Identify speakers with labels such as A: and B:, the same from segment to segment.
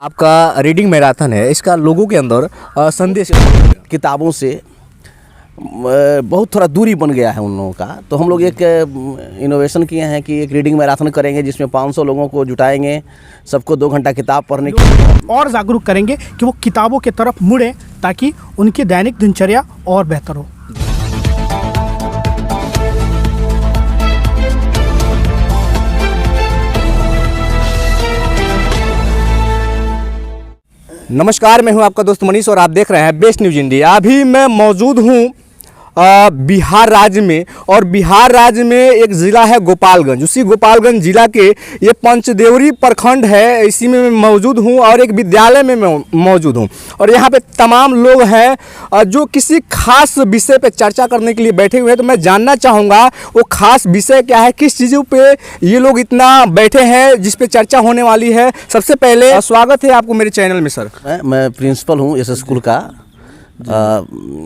A: आपका reading marathon है, इसका लोगों के अंदर संदेश
B: किताबों से बहुत थोड़ा दूरी बन गया है उन लोगों का। तो हम लोग एक इनोवेशन किए हैं कि एक रीडिंग मैराथन करेंगे जिसमें 500 लोगों को जुटाएंगे, सबको 2 घंटा किताब पढ़ने की
C: और जागरूक करेंगे कि वो किताबों की तरफ मुड़े ताकि उनकी दैनिक दिनचर्या और बेहतर हो।
A: नमस्कार, मैं हूं आपका दोस्त मनीष और आप देख रहे हैं बेस्ट न्यूज़ इंडिया। अभी मैं मौजूद हूं बिहार राज्य में, और बिहार राज्य में एक ज़िला है गोपालगंज। उसी गोपालगंज ज़िला के ये पंचदेवरी प्रखंड है, इसी में मैं मौजूद हूं और एक विद्यालय में मैं मौजूद हूं। और यहाँ पे तमाम लोग हैं जो किसी खास विषय पे चर्चा करने के लिए बैठे हुए हैं। तो मैं जानना चाहूँगा वो खास विषय क्या है, किस चीज़ों पे ये लोग इतना बैठे हैं जिस पे चर्चा होने वाली है। सबसे पहले स्वागत है आपको मेरे चैनल में सर।
B: मैं प्रिंसिपल हूँ इस स्कूल का,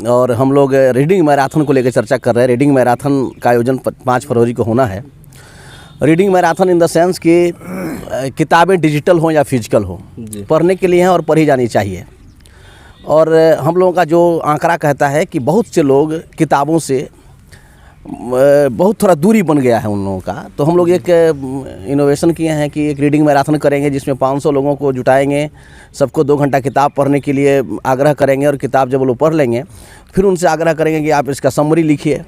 B: और हम लोग रीडिंग मैराथन को लेकर चर्चा कर रहे हैं। रीडिंग मैराथन का आयोजन 5 फरवरी को होना है। Reading marathon in the sense कि किताबें डिजिटल हो या फिजिकल हो, पढ़ने के लिए हैं और पढ़ी जानी चाहिए। और हम लोगों का जो आंकड़ा कहता है कि बहुत से लोग किताबों से बहुत थोड़ा दूरी बन गया है उन लोगों का। तो हम लोग एक इनोवेशन किए हैं कि एक रीडिंग मैराथन करेंगे जिसमें 500 लोगों को जुटाएंगे, सबको 2 घंटा किताब पढ़ने के लिए आग्रह करेंगे। और किताब जब वो लोग पढ़ लेंगे फिर उनसे आग्रह करेंगे कि आप इसका समरी लिखिए।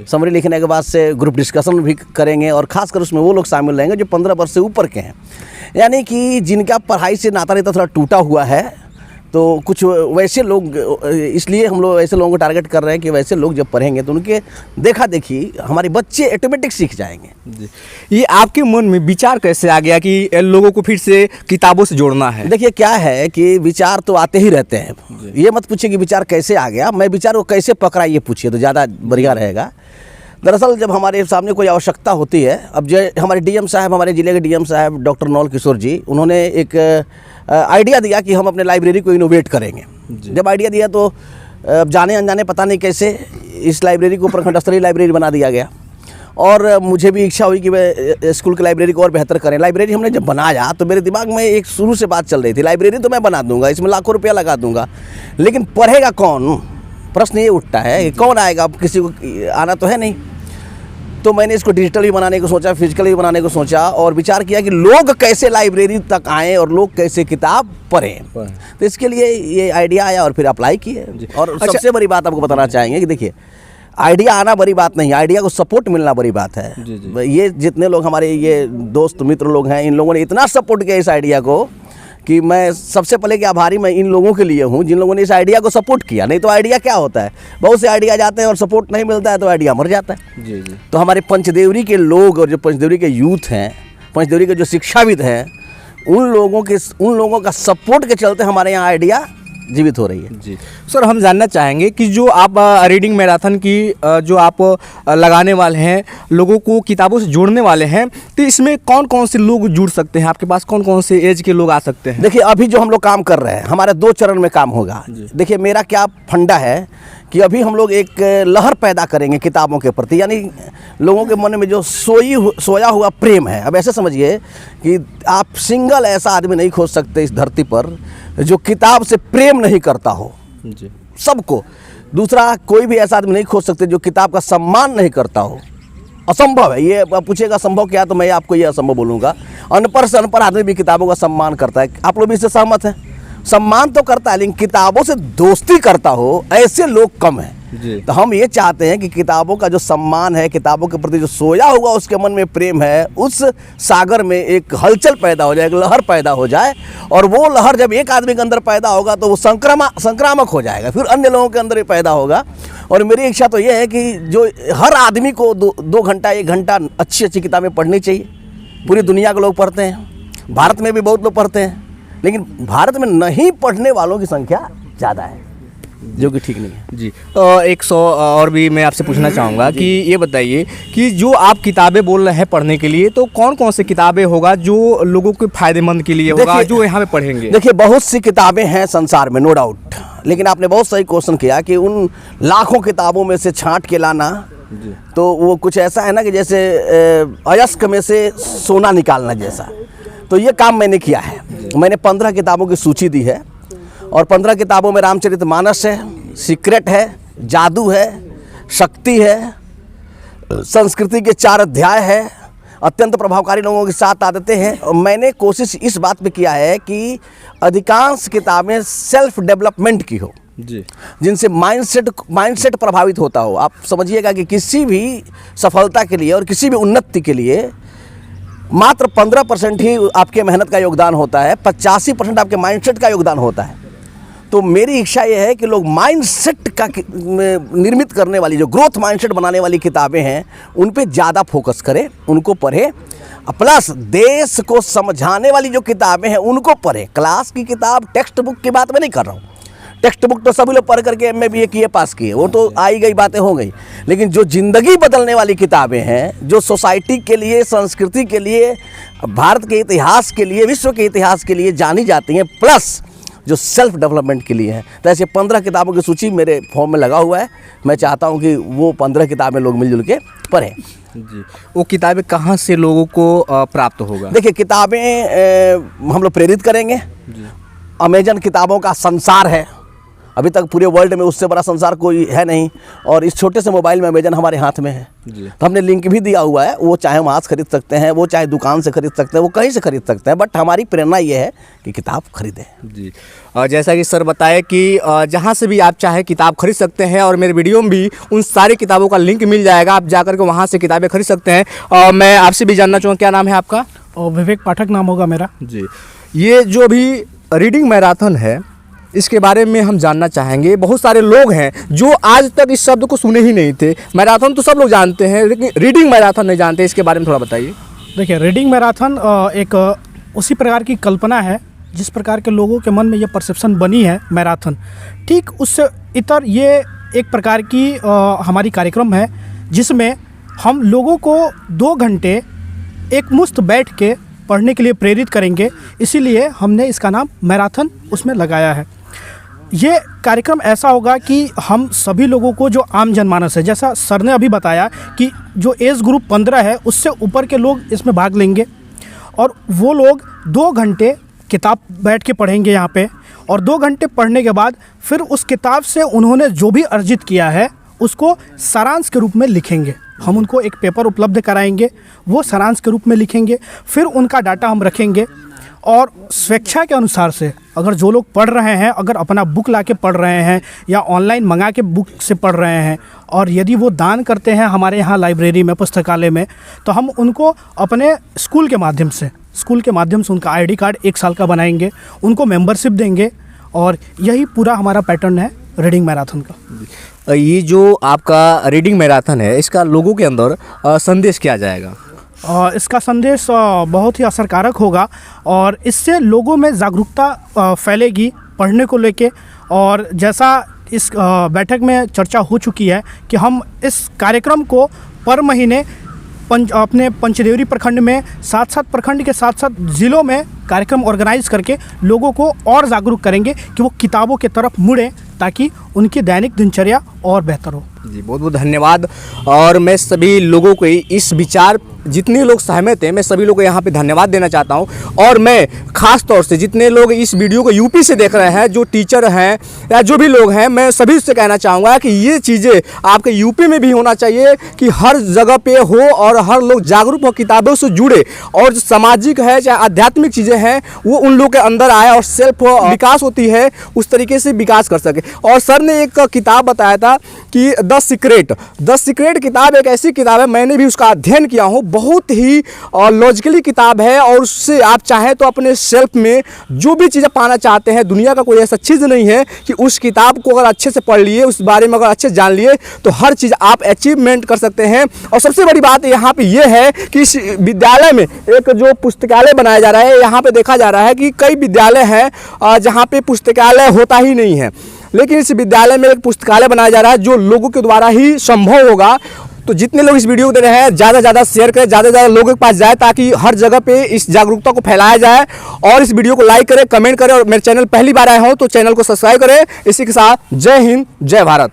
B: समरी लिखने के बाद से ग्रुप डिस्कशन भी करेंगे, और ख़ासकर उसमें वो लोग शामिल रहेंगे जो 15 वर्ष से ऊपर के हैं, यानी कि जिनका पढ़ाई से नाता नहीं थोड़ा टूटा हुआ है। तो कुछ वैसे लोग, इसलिए हम लोग ऐसे लोगों को टारगेट कर रहे हैं कि वैसे लोग जब पढ़ेंगे तो उनके देखा देखी हमारे बच्चे ऑटोमेटिक सीख जाएंगे।
A: जी, ये आपके मन में विचार कैसे आ गया कि लोगों को फिर से किताबों से जोड़ना है?
B: देखिए क्या है कि विचार तो आते ही रहते हैं, ये मत पूछिए कि विचार कैसे आ गया। मैं विचार को कैसे पकड़ा ये पूछिए तो ज़्यादा बढ़िया रहेगा। दरअसल जब हमारे सामने कोई आवश्यकता होती है, अब जो हमारे डीएम साहब, हमारे ज़िले के डीएम साहब डॉक्टर नौल किशोर जी, उन्होंने एक आइडिया दिया कि हम अपने लाइब्रेरी को इनोवेट करेंगे। जब आइडिया दिया तो जाने अनजाने पता नहीं कैसे इस लाइब्रेरी को प्रखंड स्तरीय लाइब्रेरी बना दिया गया। और मुझे भी इच्छा हुई कि मैं स्कूल की लाइब्रेरी को और बेहतर करें। लाइब्रेरी हमने जब बनाया तो मेरे दिमाग में एक शुरू से बात चल रही थी, लाइब्रेरी तो मैं बना दूंगा, इसमें लाखों रुपया लगा दूंगा, लेकिन पढ़ेगा कौन? प्रश्न ये उठता है कि कौन आएगा? अब किसी को आना तो है नहीं। तो मैंने इसको डिजिटल भी बनाने को सोचा, फिजिकल भी बनाने को सोचा, और विचार किया कि लोग कैसे लाइब्रेरी तक आएँ और लोग कैसे किताब पढ़ें। तो इसके लिए ये आइडिया आया और फिर अप्लाई किए। और सबसे बड़ी बात आपको बताना चाहेंगे कि देखिए, आइडिया आना बड़ी बात नहीं, आइडिया को सपोर्ट मिलना बड़ी बात है। ये जितने लोग हमारे ये दोस्त मित्र लोग हैं, इन लोगों ने इतना सपोर्ट किया इस आइडिया को कि मैं सबसे पहले कि आभारी मैं इन लोगों के लिए हूँ जिन लोगों ने इस आइडिया को सपोर्ट किया। नहीं तो आइडिया क्या होता है, बहुत से आइडिया जाते हैं और सपोर्ट नहीं मिलता है तो आइडिया मर जाता है। जी। तो हमारे पंचदेवरी के लोग और जो पंचदेवरी के यूथ हैं, पंचदेवरी के जो शिक्षाविद हैं, उन लोगों का सपोर्ट के चलते हमारे यहाँ आइडिया जीवित हो रही है।
A: जी सर, हम जानना चाहेंगे कि जो आप रीडिंग मैराथन की जो आप लगाने वाले हैं, लोगों को किताबों से जोड़ने वाले हैं, तो इसमें कौन कौन से लोग जुड़ सकते हैं? आपके पास कौन कौन से एज के लोग आ सकते हैं?
B: देखिए अभी जो हम लोग काम कर रहे हैं, हमारे 2 चरण में काम होगा। देखिए मेरा क्या फंडा है कि अभी हम लोग एक लहर पैदा करेंगे किताबों के प्रति, यानी लोगों के मन में जो सोया हुआ प्रेम है। अब ऐसे समझिए कि आप सिंगल ऐसा आदमी नहीं खोज सकते इस धरती पर जो किताब से प्रेम नहीं करता हो। जी। सबको। दूसरा, कोई भी ऐसा आदमी नहीं खोज सकते जो किताब का सम्मान नहीं करता हो। असंभव है ये। पूछेगा संभव क्या, तो मैं आपको ये असंभव बोलूँगा। अनपढ़ से अनपढ़ आदमी भी किताबों का सम्मान करता है। आप लोग भी इससे सहमत हैं? सम्मान तो करता है, लेकिन किताबों से दोस्ती करता हो ऐसे लोग कम हैं। तो हम ये चाहते हैं कि किताबों का जो सम्मान है, किताबों के प्रति जो सोया हुआ उसके मन में प्रेम है, उस सागर में एक हलचल पैदा हो जाए, एक लहर पैदा हो जाए। और वो लहर जब एक आदमी के अंदर पैदा होगा तो वो संक्रामक हो जाएगा, फिर अन्य लोगों के अंदर ही पैदा होगा। और मेरी इच्छा तो ये है कि जो हर आदमी को 2 घंटा 1 घंटा अच्छी अच्छी किताबें पढ़नी चाहिए। पूरी दुनिया के लोग पढ़ते हैं, भारत में भी बहुत लोग पढ़ते हैं, लेकिन भारत में नहीं पढ़ने वालों की संख्या ज़्यादा है, जो कि ठीक नहीं है।
A: जी। 100 और भी मैं आपसे पूछना चाहूँगा कि ये बताइए कि जो आप किताबें बोल रहे हैं पढ़ने के लिए, तो कौन कौन सी किताबें होगा जो लोगों के फ़ायदेमंद के लिए होगा, जो यहाँ पे पढ़ेंगे?
B: देखिए बहुत सी किताबें हैं संसार में, नो डाउट, लेकिन आपने बहुत सही क्वेश्चन किया कि उन लाखों किताबों में से छांट के लाना, तो वो कुछ ऐसा है ना कि जैसे अयस्क में से सोना निकालना जैसा। तो ये काम मैंने किया है। मैंने 15 किताबों की सूची दी है और 15 किताबों में रामचरितमानस है, सीक्रेट है, जादू है, शक्ति है, संस्कृति के 4 अध्याय है, अत्यंत प्रभावकारी लोगों की 7 आदतें हैं। और मैंने कोशिश इस बात पे किया है कि अधिकांश किताबें सेल्फ डेवलपमेंट की हो
A: जी,
B: जिनसे माइंडसेट प्रभावित होता हो। आप समझिएगा कि किसी भी सफलता के लिए और किसी भी उन्नति के लिए मात्र 15% ही आपके मेहनत का योगदान होता है, 85% आपके माइंडसेट का योगदान होता है। तो मेरी इच्छा ये है कि लोग माइंडसेट का निर्मित करने वाली, जो ग्रोथ माइंडसेट बनाने वाली किताबें हैं, उन पे ज़्यादा फोकस करें, उनको पढ़ें। प्लस देश को समझाने वाली जो किताबें हैं उनको पढ़ें। क्लास की किताब, टेक्स्ट बुक की बात मैं नहीं कर रहा हूँ। टेक्स्ट बुक तो सभी लोग पढ़ करके MA BA किए, पास किए, वो तो आई गई बातें हो गई। लेकिन जो ज़िंदगी बदलने वाली किताबें हैं, जो सोसाइटी के लिए, संस्कृति के लिए, भारत के इतिहास के लिए, विश्व के इतिहास के लिए जानी जाती हैं, प्लस जो सेल्फ डेवलपमेंट के लिए हैं, तो ऐसे 15 किताबों की सूची मेरे फॉर्म में लगा हुआ है। मैं चाहता हूं कि वो 15 किताबें लोग मिलजुल के पढ़ें
A: जी। वो किताबें कहाँ से लोगों को प्राप्त होगा?
B: देखिए, किताबें हम लोग प्रेरित करेंगे। अमेजन किताबों का संसार है, अभी तक पूरे वर्ल्ड में उससे बड़ा संसार कोई है नहीं। और इस छोटे से मोबाइल में अमेजन हमारे हाथ में है
A: जी।
B: तो हमने लिंक भी दिया हुआ है। वो चाहे वहाँ से खरीद सकते हैं, वो चाहे दुकान से खरीद सकते हैं, वो कहीं से खरीद सकते हैं। बट हमारी प्रेरणा ये है कि किताब खरीदें
A: जी। जैसा कि सर बताए कि जहाँ से भी आप चाहे किताब खरीद सकते हैं, और मेरे वीडियो में भी उन सारी किताबों का लिंक मिल जाएगा, आप जाकर के वहाँ से किताबें खरीद सकते हैं। मैं आपसे भी जानना चाहूँगा, क्या नाम है आपका?
C: और विवेक पाठक नाम होगा मेरा
A: जी। ये जो भी रीडिंग मैराथन है, इसके बारे में हम जानना चाहेंगे। बहुत सारे लोग हैं जो आज तक इस शब्द को सुने ही नहीं थे। मैराथन तो सब लोग जानते हैं, लेकिन रीडिंग मैराथन नहीं जानते। इसके बारे में थोड़ा बताइए।
C: देखिए, रीडिंग मैराथन एक उसी प्रकार की कल्पना है जिस प्रकार के लोगों के मन में ये परसेप्शन बनी है मैराथन, ठीक उससे इतर ये एक प्रकार की हमारी कार्यक्रम है जिसमें हम लोगों को 2 घंटे एक मुश्त बैठ के पढ़ने के लिए प्रेरित करेंगे। इसीलिए हमने इसका नाम मैराथन उसमें लगाया है। ये कार्यक्रम ऐसा होगा कि हम सभी लोगों को, जो आम जनमानस है, जैसा सर ने अभी बताया कि जो एज ग्रुप 15 है उससे ऊपर के लोग इसमें भाग लेंगे, और वो लोग 2 घंटे किताब बैठ के पढ़ेंगे यहाँ पे। और 2 घंटे पढ़ने के बाद फिर उस किताब से उन्होंने जो भी अर्जित किया है उसको सारांश के रूप में लिखेंगे। हम उनको एक पेपर उपलब्ध कराएंगे, वो सारांश के रूप में लिखेंगे। फिर उनका डाटा हम रखेंगे और स्वेच्छा के अनुसार से, अगर जो लोग पढ़ रहे हैं, अगर अपना बुक ला के पढ़ रहे हैं या ऑनलाइन मंगा के बुक से पढ़ रहे हैं, और यदि वो दान करते हैं हमारे यहाँ लाइब्रेरी में, पुस्तकालय में, तो हम उनको अपने स्कूल के माध्यम से उनका ID कार्ड 1 साल का बनाएंगे, उनको मेंबरशिप देंगे। और यही पूरा हमारा पैटर्न है रीडिंग मैराथन का।
A: ये जो आपका रीडिंग मैराथन है, इसका लोगों के अंदर संदेश क्या जाएगा?
C: इसका संदेश बहुत ही असरकारक होगा और इससे लोगों में जागरूकता फैलेगी पढ़ने को लेके। और जैसा इस बैठक में चर्चा हो चुकी है कि हम इस कार्यक्रम को पर महीने अपने पंचदेवरी प्रखंड में 7 प्रखंड के 7 ज़िलों में कार्यक्रम ऑर्गेनाइज करके लोगों को और जागरूक करेंगे कि वो किताबों की तरफ मुड़ें, ताकि उनकी दैनिक दिनचर्या और बेहतर हो।
A: जी, बहुत बहुत धन्यवाद। और मैं सभी लोगों को इस विचार, जितने लोग सहमत हैं, मैं सभी लोगों को यहाँ पे धन्यवाद देना चाहता हूँ। और मैं ख़ास तौर से जितने लोग इस वीडियो को यूपी से देख रहे हैं, जो टीचर हैं या जो भी लोग हैं, मैं सभी से कहना चाहूँगा कि ये चीज़ें आपके यूपी में भी होना चाहिए कि हर जगह पे हो और हर लोग जागरूक हो, किताबों से जुड़े, और जो सामाजिक है चाहे आध्यात्मिक चीज़ें हैं वो उन लोगों के अंदर आए और सेल्फ विकास होती है उस तरीके से विकास कर सके। और सर ने एक किताब बताया था कि द सीक्रेट किताब एक ऐसी किताब है, मैंने भी उसका अध्ययन किया हूँ, बहुत ही लॉजिकली किताब है। और उससे आप चाहें तो अपने सेल्फ में जो भी चीज़ें पाना चाहते हैं, दुनिया का कोई ऐसा चीज़ नहीं है कि उस किताब को अगर अच्छे से पढ़ लिए, उस बारे में अगर अच्छे से जान लिए, तो हर चीज़ आप अचीवमेंट कर सकते हैं। और सबसे बड़ी बात यहाँ पे ये है कि इस विद्यालय में एक जो पुस्तकालय बनाया जा रहा है, यहाँ पे देखा जा रहा है कि कई विद्यालय हैं जहाँ पे पुस्तकालय होता ही नहीं है, लेकिन इस विद्यालय में एक पुस्तकालय बनाया जा रहा है जो लोगों के द्वारा ही संभव होगा। तो जितने लोग इस वीडियो को देख रहे हैं, ज़्यादा से ज़्यादा शेयर करें, ज़्यादा से ज़्यादा लोगों के पास जाए, ताकि हर जगह पे इस जागरूकता को फैलाया जाए। और इस वीडियो को लाइक करें, कमेंट करें, और मेरे चैनल पहली बार आए हों तो चैनल को सब्सक्राइब करें। इसी के साथ जय हिंद, जय भारत।